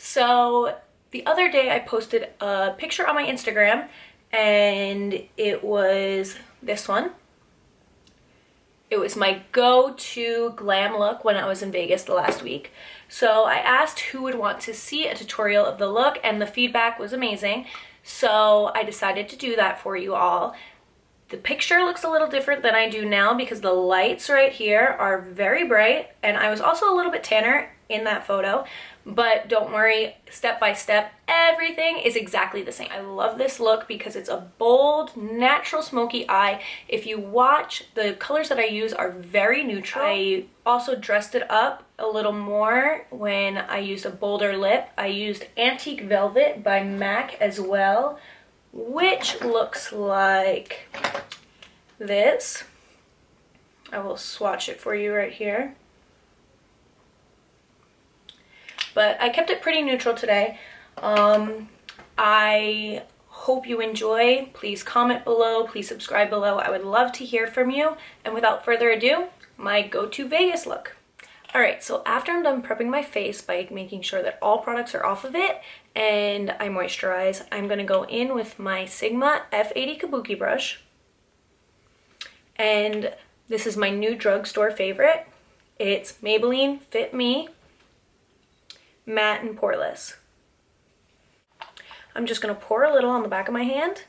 So the other day I posted a picture on my Instagram and it was this one. It was my go-to glam look when I was in Vegas the last week. So I asked who would want to see a tutorial of the look and the feedback was amazing. So I decided to do that for you all. The picture looks a little different than I do now because the lights right here are very bright and I was also a little bit tanner in that photo, but don't worry, step by step, everything is exactly the same. I love this look because it's a bold, natural smoky eye. If you watch, the colors that I use are very neutral. I also dressed it up a little more when I used a bolder lip. I used Antique Velvet by MAC as well, which looks like this. I will swatch it for you right here. But I kept it pretty neutral today. I hope you enjoy. Please comment below, please subscribe below. I would love to hear from you. And without further ado, my go-to Vegas look. Alright, so after I'm done prepping my face by making sure that all products are off of it and I moisturize, I'm going to go in with my Sigma F80 Kabuki brush. And this is my new drugstore favorite. It's Maybelline Fit Me Matte and Poreless. I'm just going to pour a little on the back of my hand.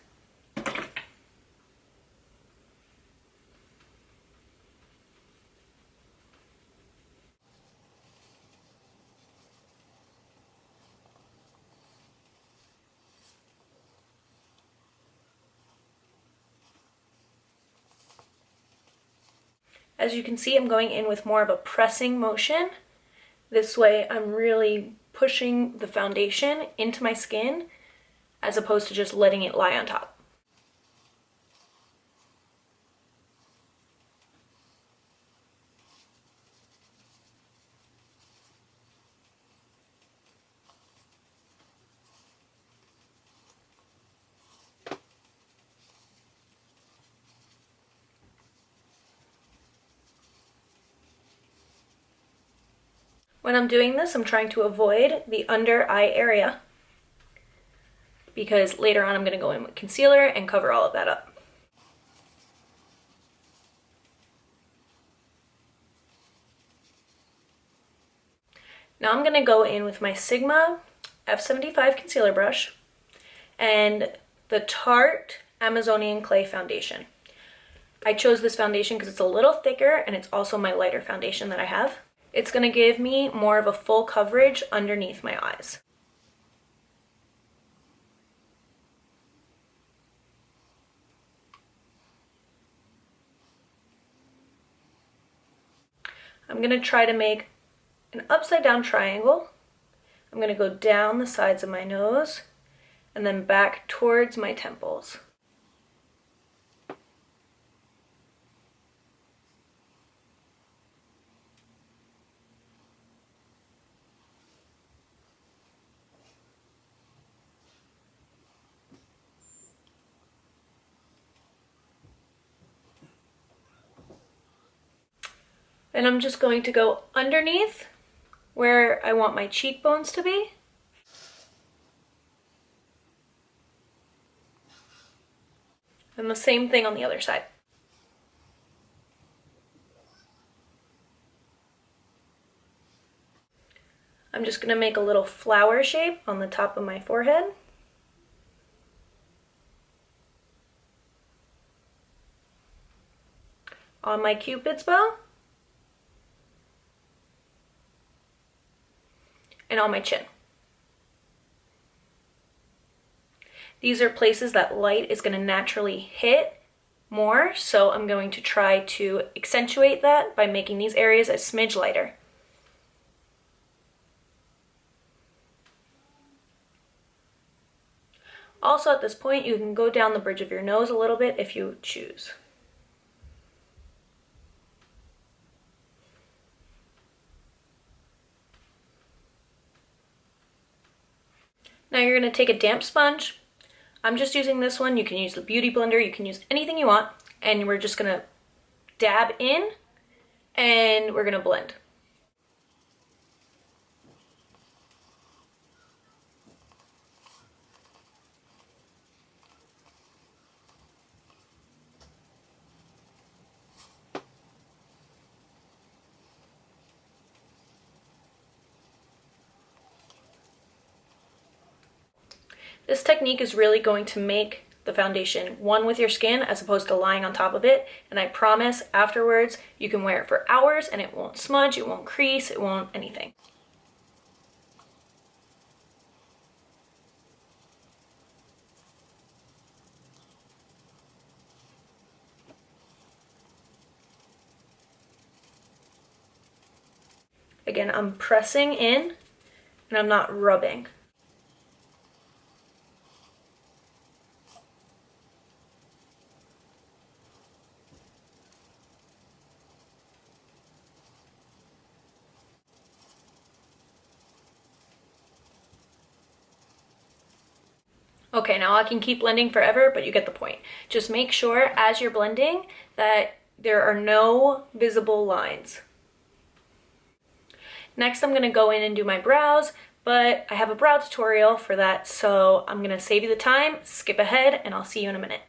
As you can see, I'm going in with more of a pressing motion. This way I'm really pushing the foundation into my skin as opposed to just letting it lie on top. When I'm doing this, I'm trying to avoid the under eye area because later on I'm going to go in with concealer and cover all of that up. Now I'm going to go in with my Sigma F75 concealer brush and the Tarte Amazonian Clay foundation. I chose this foundation because it's a little thicker and it's also my lighter foundation that I have. It's going to give me more of a full coverage underneath my eyes. I'm going to try to make an upside down triangle. I'm going to go down the sides of my nose and then back towards my temples. And I'm just going to go underneath where I want my cheekbones to be. And the same thing on the other side. I'm just going to make a little flower shape on the top of my forehead. On my Cupid's bow. And on my chin. These are places that light is going to naturally hit more, so I'm going to try to accentuate that by making these areas a smidge lighter. Also at this point, you can go down the bridge of your nose a little bit if you choose. Now you're going to take a damp sponge. I'm just using this one. You can use the Beauty Blender. You can use anything you want. And we're just going to dab in and we're going to blend. This technique is really going to make the foundation one with your skin as opposed to lying on top of it, and I promise afterwards you can wear it for hours and it won't smudge, it won't crease, it won't anything. Again, I'm pressing in and I'm not rubbing. Okay, now I can keep blending forever, but you get the point. Just make sure as you're blending that there are no visible lines. Next, I'm gonna go in and do my brows, but I have a brow tutorial for that, so I'm gonna save you the time, skip ahead, and I'll see you in a minute.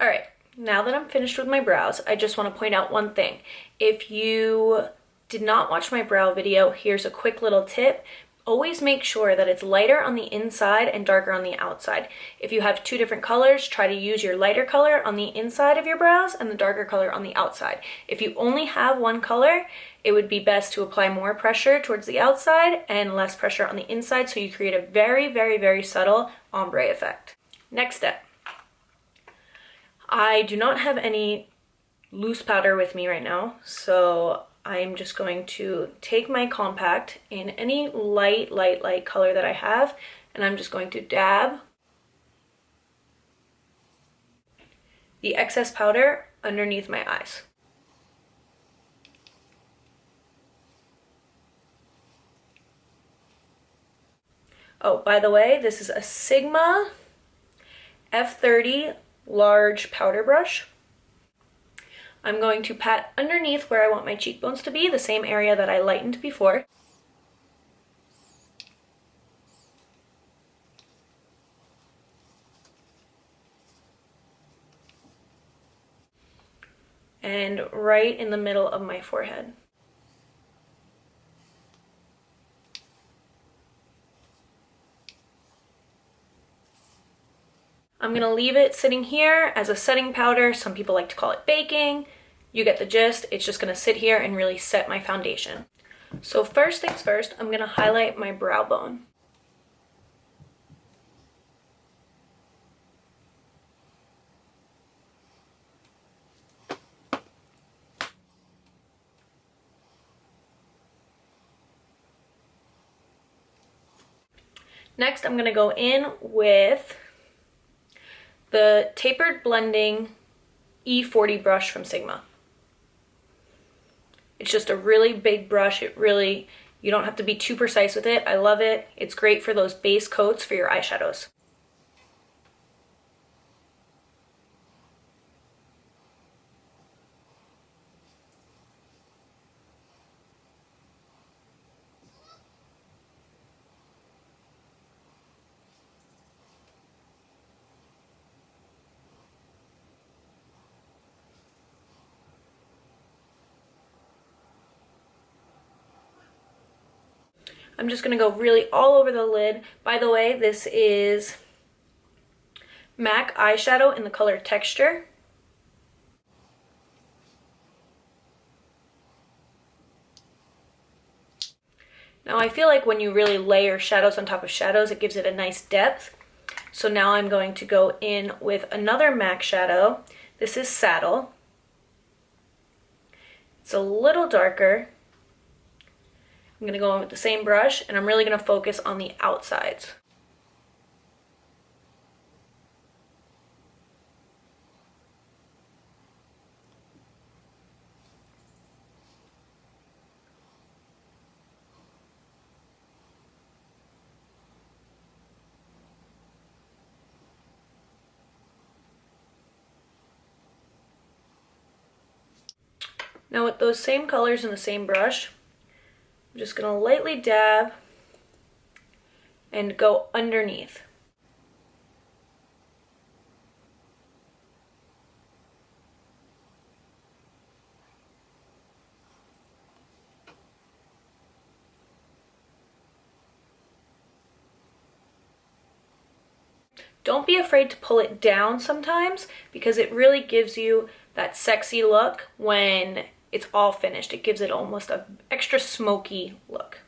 All right, now that I'm finished with my brows, I just wanna point out one thing. If you did not watch my brow video, here's a quick little tip. Always make sure that it's lighter on the inside and darker on the outside. If you have two different colors, try to use your lighter color on the inside of your brows and the darker color on the outside. If you only have one color, it would be best to apply more pressure towards the outside and less pressure on the inside, so you create a very, very, very subtle ombre effect. Next step. I do not have any loose powder with me right now, so I'm just going to take my compact in any light color that I have, and I'm just going to dab the excess powder underneath my eyes. Oh, by the way, this is a Sigma F30 large powder brush. I'm going to pat underneath where I want my cheekbones to be, the same area that I lightened before. And right in the middle of my forehead. I'm gonna leave it sitting here as a setting powder. Some people like to call it baking. You get the gist. It's just gonna sit here and really set my foundation. So first things first, I'm gonna highlight my brow bone. Next, I'm gonna go in with the Tapered Blending E40 brush from Sigma. It's just a really big brush. You don't have to be too precise with it. I love it. It's great for those base coats for your eyeshadows. I'm just gonna go really all over the lid. By the way, this is MAC eyeshadow in the color Texture. Now I feel like when you really layer shadows on top of shadows, it gives it a nice depth. So now I'm going to go in with another MAC shadow. This is Saddle. It's a little darker. I'm gonna go in with the same brush, and I'm really gonna focus on the outsides. Now with those same colors and the same brush, I'm just gonna lightly dab and go underneath. Don't be afraid to pull it down sometimes because it really gives you that sexy look when it's all finished. It gives it almost an extra smoky look.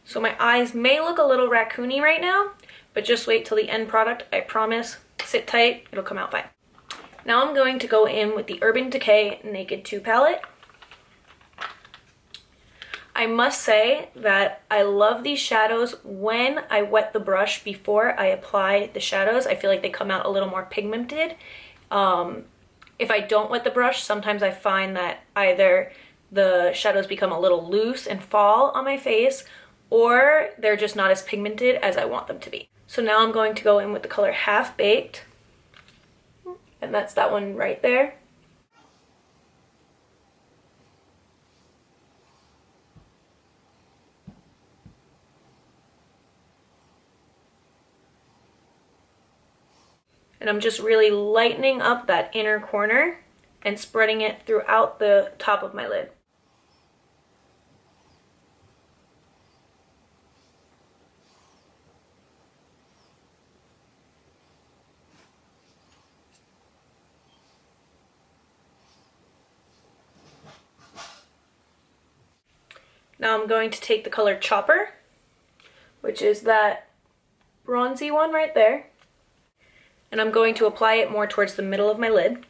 So my eyes may look a little raccoony right now, but just wait till the end product. I promise. Sit tight, it'll come out fine. Now I'm going to go in with the Urban Decay Naked 2 palette. I must say that I love these shadows when I wet the brush before I apply the shadows. I feel like they come out a little more pigmented. If I don't wet the brush, sometimes I find that either the shadows become a little loose and fall on my face, or they're just not as pigmented as I want them to be. So now I'm going to go in with the color Half Baked, and that's that one right there. And I'm just really lightening up that inner corner and spreading it throughout the top of my lid. Now I'm going to take the color Chopper, which is that bronzy one right there, and I'm going to apply it more towards the middle of my lid.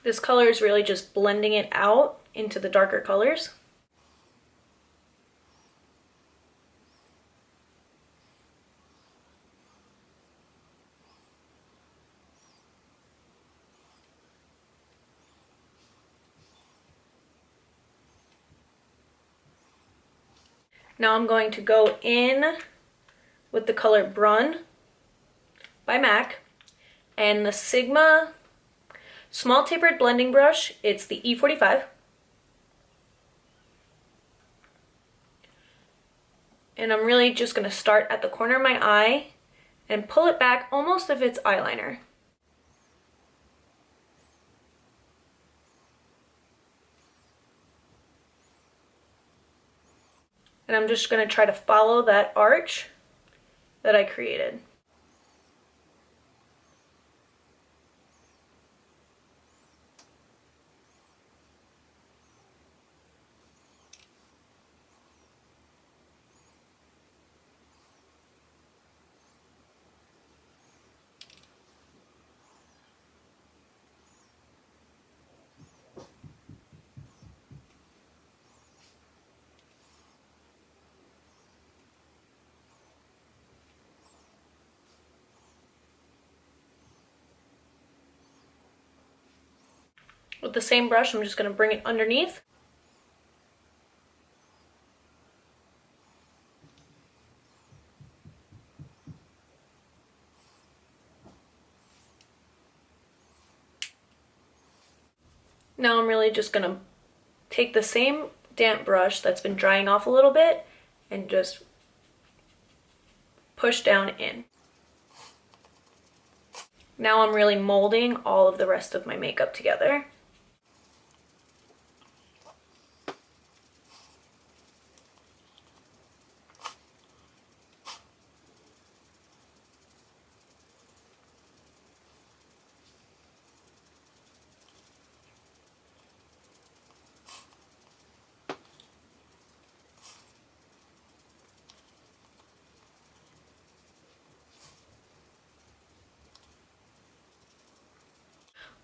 This color is really just blending it out into the darker colors. Now I'm going to go in with the color Brun by MAC and the Sigma Small Tapered Blending Brush. It's the E45. And I'm really just going to start at the corner of my eye and pull it back almost as if it's eyeliner. And I'm just going to try to follow that arch that I created. With the same brush, I'm just going to bring it underneath. Now I'm really just going to take the same damp brush that's been drying off a little bit and just push down in. Now I'm really molding all of the rest of my makeup together.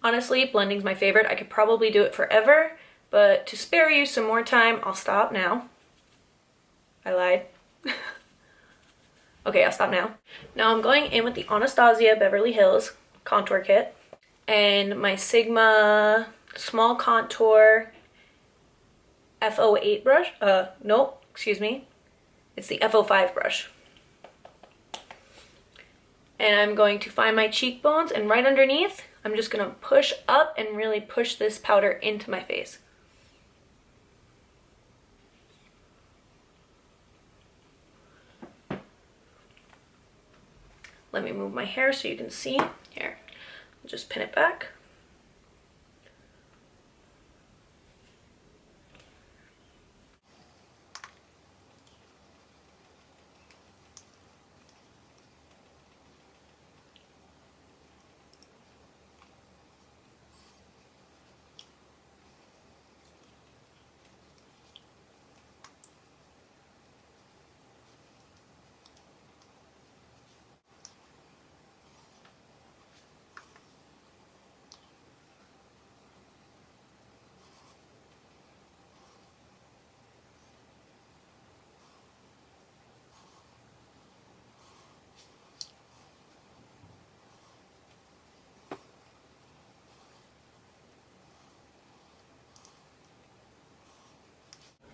Honestly, blending's my favorite. I could probably do it forever, but to spare you some more time, I'll stop now. I lied. Okay, I'll stop now. Now I'm going in with the Anastasia Beverly Hills Contour Kit and my Sigma Small Contour F08 brush. Nope, excuse me. It's the F05 brush. And I'm going to find my cheekbones, and right underneath, I'm just gonna push up and really push this powder into my face. Let me move my hair so you can see. Here, I'll just pin it back.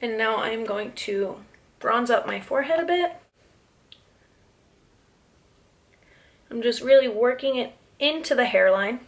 And now I'm going to bronze up my forehead a bit. I'm just really working it into the hairline.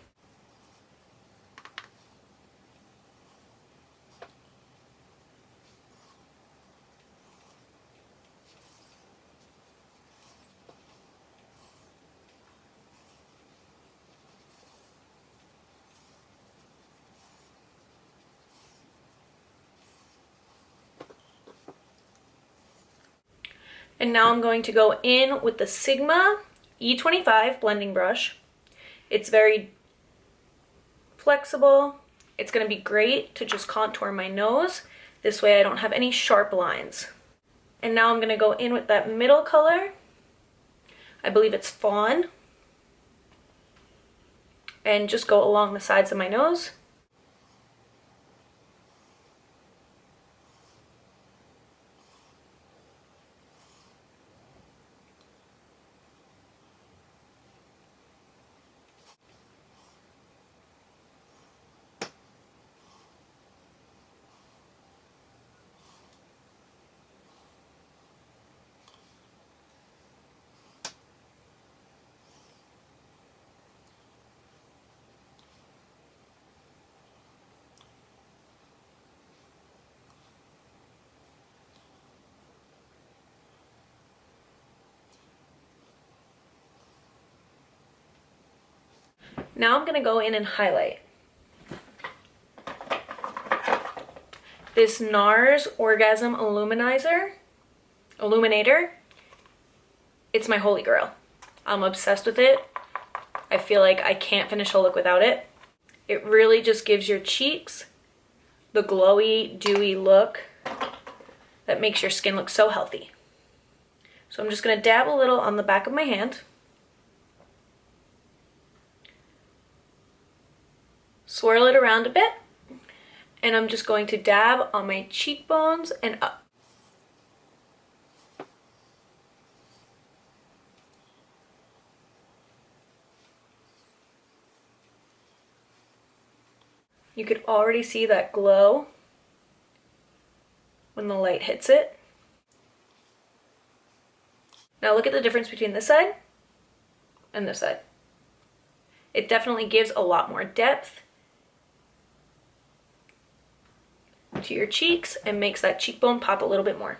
And now I'm going to go in with the Sigma E25 blending brush. It's very flexible. It's going to be great to just contour my nose. This way I don't have any sharp lines. And now I'm going to go in with that middle color. I believe it's Fawn. And just go along the sides of my nose. Now I'm going to go in and highlight. This NARS Orgasm Illuminator, it's my holy grail. I'm obsessed with it. I feel like I can't finish a look without it. It really just gives your cheeks the glowy, dewy look that makes your skin look so healthy. So I'm just going to dab a little on the back of my hand. Swirl it around a bit, and I'm just going to dab on my cheekbones and up. You could already see that glow when the light hits it. Now look at the difference between this side and this side. It definitely gives a lot more depth to your cheeks and makes that cheekbone pop a little bit more.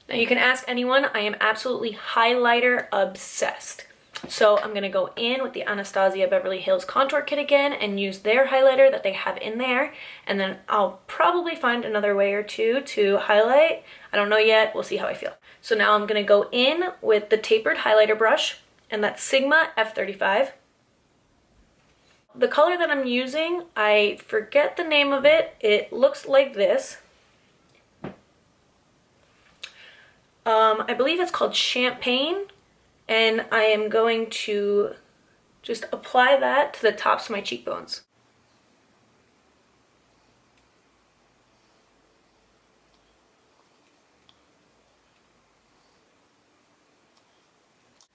Now you can ask anyone, I am absolutely highlighter obsessed. So I'm going to go in with the Anastasia Beverly Hills Contour Kit again and use their highlighter that they have in there. And then I'll probably find another way or two to highlight. I don't know yet. We'll see how I feel. So now I'm going to go in with the tapered highlighter brush, and that's Sigma F35. The color that I'm using, I forget the name of it. It looks like this. I believe it's called Champagne. And I am going to just apply that to the tops of my cheekbones.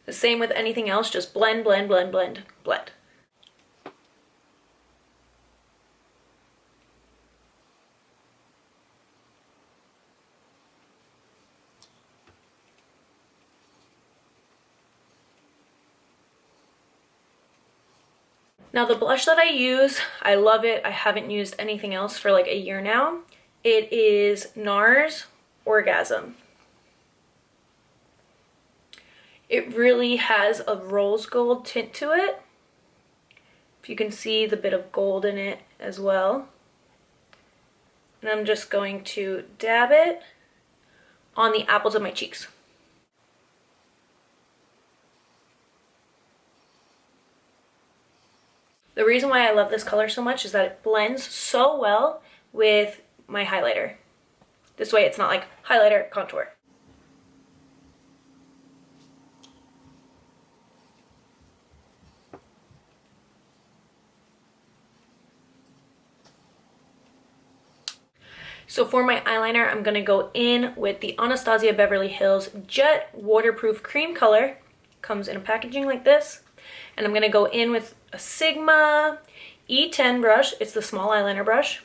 The same with anything else, just blend, blend, blend, blend, blend. Now the blush that I use, I love it. I haven't used anything else for like a year now. It is NARS Orgasm. It really has a rose gold tint to it. If you can see the bit of gold in it as well. And I'm just going to dab it on the apples of my cheeks. The reason why I love this color so much is that it blends so well with my highlighter. This way it's not like highlighter, contour. So for my eyeliner, I'm gonna go in with the Anastasia Beverly Hills Jet Waterproof Cream Color. Comes in a packaging like this. And I'm gonna go in with a Sigma E10 brush. It's the small eyeliner brush.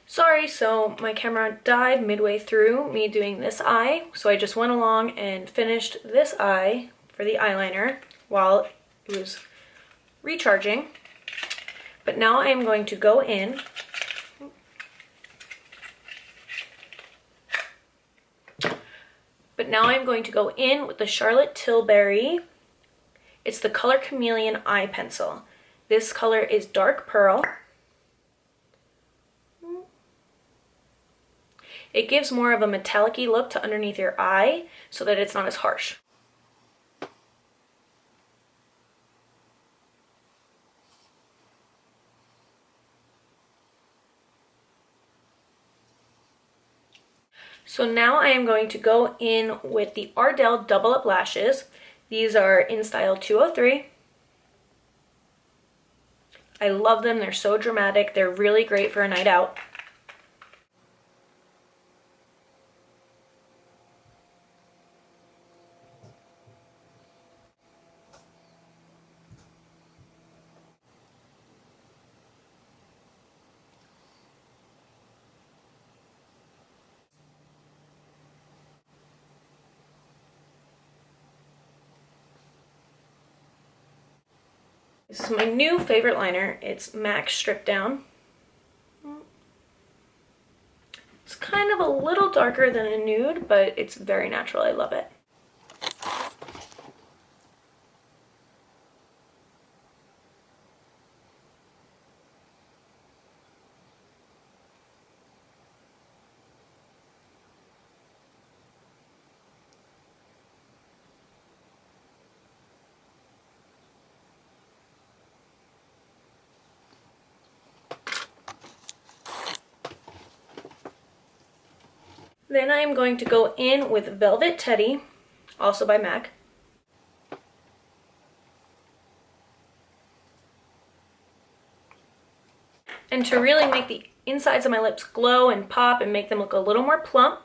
Sorry, so my camera died midway through me doing this eye, so I just went along and finished this eye for the eyeliner while it was recharging. But now I am going to go in with the Charlotte Tilbury. It's the color Chameleon Eye Pencil. This color is dark pearl. It gives more of a metallic-y look to underneath your eye so that it's not as harsh. So now I am going to go in with the Ardell Double Up Lashes. These are in style 203. I love them. They're so dramatic. They're really great for a night out. This is my new favorite liner. It's MAC Strip Down. It's kind of a little darker than a nude, but it's very natural. I love it. Then I am going to go in with Velvet Teddy, also by MAC. And to really make the insides of my lips glow and pop and make them look a little more plump,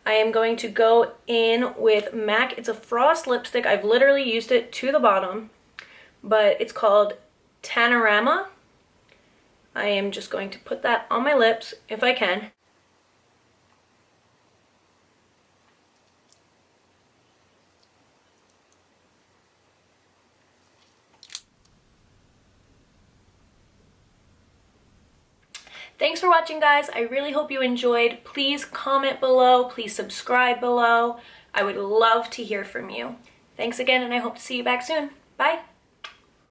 I am going to go in with MAC. It's a frost lipstick. I've literally used it to the bottom, but it's called Tanorama. I am just going to put that on my lips if I can. Thanks for watching, guys. I really hope you enjoyed. Please comment below. Please subscribe below. I would love to hear from you. Thanks again, and I hope to see you back soon. Bye.